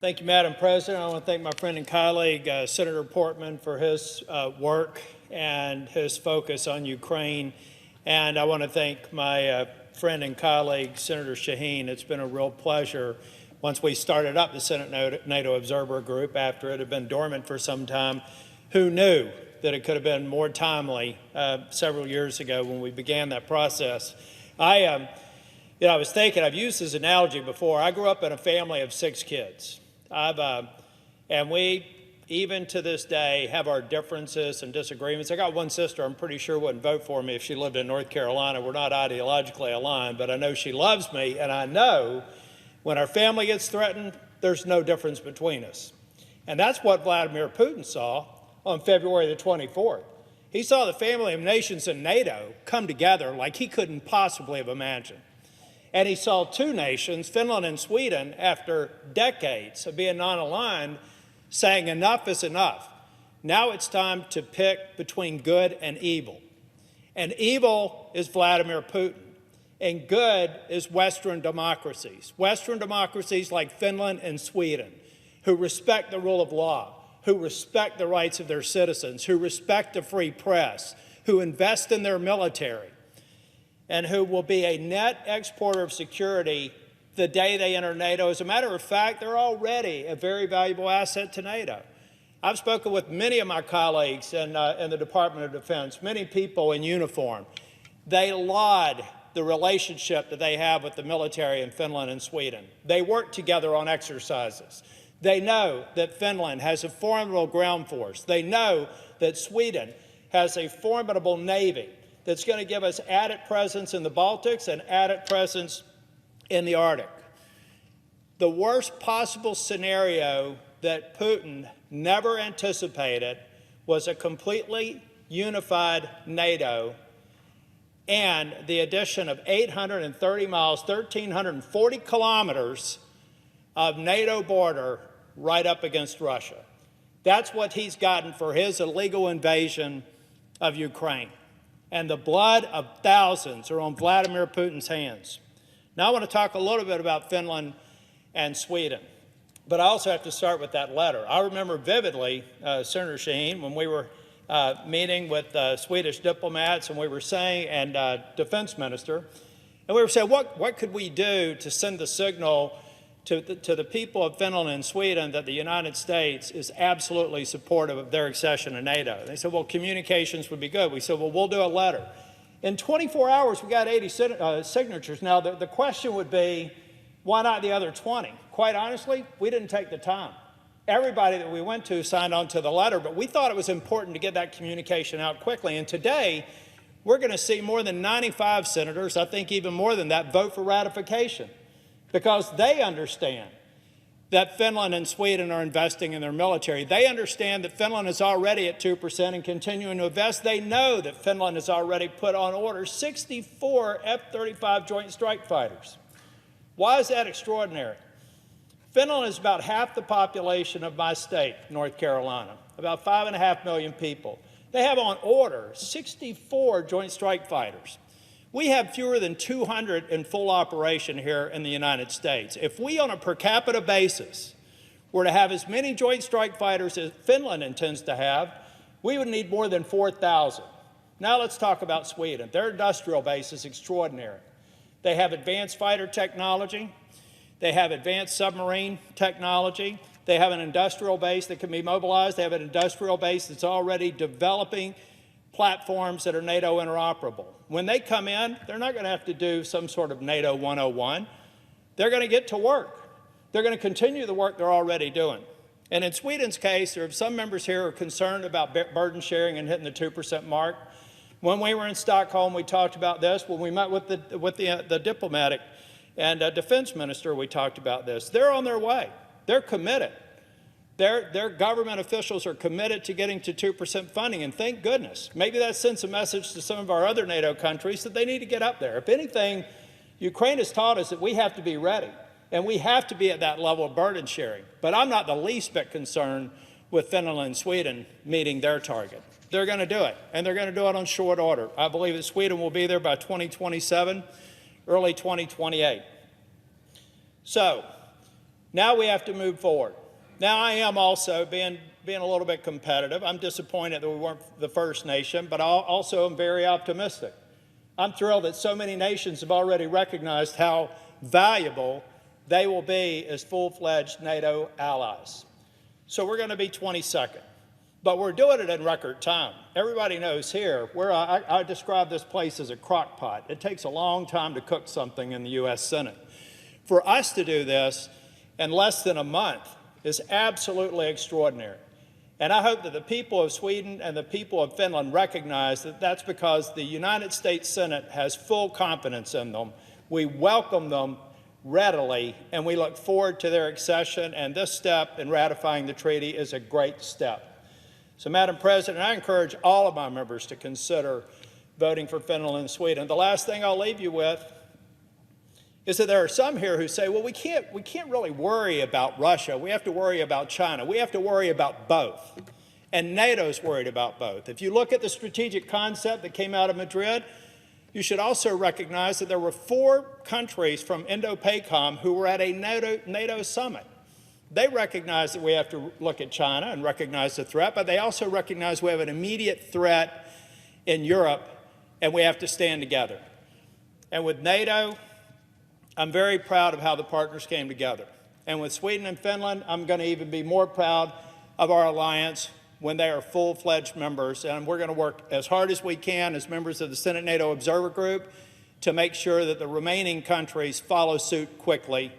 Thank you, Madam President. I want to thank my friend and colleague, Senator Portman, for his work and his focus on Ukraine. And I want to thank my friend and colleague, Senator Shaheen. It's been a real pleasure once we started up the Senate NATO Observer Group after it had been dormant for some time. Who knew that it could have been more timely several years ago when we began that process? I was thinking, I've used this analogy before. I grew up in a family of 6 kids. And we, even to this day, have our differences and disagreements. I got one sister I'm pretty sure wouldn't vote for me if she lived in North Carolina. We're not ideologically aligned, but I know she loves me, and I know when our family gets threatened, there's no difference between us. And that's what Vladimir Putin saw on February the 24th. He saw the family of nations in NATO come together like he couldn't possibly have imagined. And he saw 2 nations, Finland and Sweden, after decades of being non-aligned, saying enough is enough. Now it's time to pick between good and evil. And evil is Vladimir Putin, and good is Western democracies. Western democracies like Finland and Sweden, who respect the rule of law, who respect the rights of their citizens, who respect the free press, who invest in their military, and who will be a net exporter of security the day they enter NATO. As a matter of fact, they're already a very valuable asset to NATO. I've spoken with many of my colleagues in the Department of Defense, many people in uniform. They laud the relationship that they have with the military in Finland and Sweden. They work together on exercises. They know that Finland has a formidable ground force. They know that Sweden has a formidable Navy that's going to give us added presence in the Baltics and added presence in the Arctic. The worst possible scenario that Putin never anticipated was a completely unified NATO and the addition of 830 miles, 1,340 kilometers of NATO border right up against Russia. That's what he's gotten for his illegal invasion of Ukraine. And the blood of thousands are on Vladimir Putin's hands. Now I want to talk a little bit about Finland and Sweden, but I also have to start with that letter. I remember vividly, Senator Shaheen, when we were meeting with Swedish diplomats and we were saying, and defense minister, and we were saying, what could we do to send the signal to the people of Finland and Sweden that the United States is absolutely supportive of their accession to NATO? They said, well, communications would be good. We said, well, we'll do a letter. In 24 hours, we got 80 signatures. Now, the question would be, why not the other 20? Quite honestly, we didn't take the time. Everybody that we went to signed on to the letter, but we thought it was important to get that communication out quickly. And today, we're going to see more than 95 senators, I think even more than that, vote for ratification, because they understand that Finland and Sweden are investing in their military. They understand that Finland is already at 2% and continuing to invest. They know that Finland has already put on order 64 F-35 Joint Strike Fighters. Why is that extraordinary? Finland is about half the population of my state, North Carolina, about 5.5 million people. They have on order 64 Joint Strike Fighters. We have fewer than 200 in full operation here in the United States. If we, on a per capita basis, were to have as many Joint Strike Fighters as Finland intends to have, we would need more than 4,000. Now let's talk about Sweden. Their industrial base is extraordinary. They have advanced fighter technology. They have advanced submarine technology. They have an industrial base that can be mobilized. They have an industrial base that's already developing platforms that are NATO interoperable. When they come in, they're not going to have to do some sort of NATO 101. They're going to get to work. They're going to continue the work they're already doing. And in Sweden's case, there are some members here who are concerned about burden sharing and hitting the 2% mark. When we were in Stockholm, we talked about this. When we met with the diplomatic and defense minister, we talked about this. They're on their way. They're committed. Their government officials are committed to getting to 2% funding, and thank goodness. Maybe that sends a message to some of our other NATO countries that they need to get up there. If anything, Ukraine has taught us that we have to be ready, and we have to be at that level of burden sharing. But I'm not the least bit concerned with Finland and Sweden meeting their target. They're going to do it, and they're going to do it on short order. I believe that Sweden will be there by 2027, early 2028. So Now we have to move forward. Now I am also being a little bit competitive. I'm disappointed that we weren't the first nation, but I also am very optimistic. I'm thrilled that so many nations have already recognized how valuable they will be as full-fledged NATO allies. So we're going to be 22nd, but we're doing it in record time. Everybody knows here, where I describe this place as a crock pot. It takes a long time to cook something in the U.S. Senate. For us to do this in less than a month is absolutely extraordinary. And I hope that the people of Sweden and the people of Finland recognize that that's because the United States Senate has full confidence in them. We welcome them readily, and we look forward to their accession, and this step in ratifying the treaty is a great step. So, Madam President, I encourage all of my members to consider voting for Finland and Sweden. The last thing I'll leave you with is that there are some here who say, well, we can't really worry about Russia. We have to worry about China. We have to worry about both. And NATO's worried about both. If you look at the strategic concept that came out of Madrid, you should also recognize that there were 4 countries from Indo-PACOM who were at a NATO summit. They recognize that we have to look at China and recognize the threat, but they also recognize we have an immediate threat in Europe, and we have to stand together. And with NATO, I'm very proud of how the partners came together. And with Sweden and Finland, I'm going to even be more proud of our alliance when they are full-fledged members. And we're going to work as hard as we can as members of the Senate NATO Observer Group to make sure that the remaining countries follow suit quickly.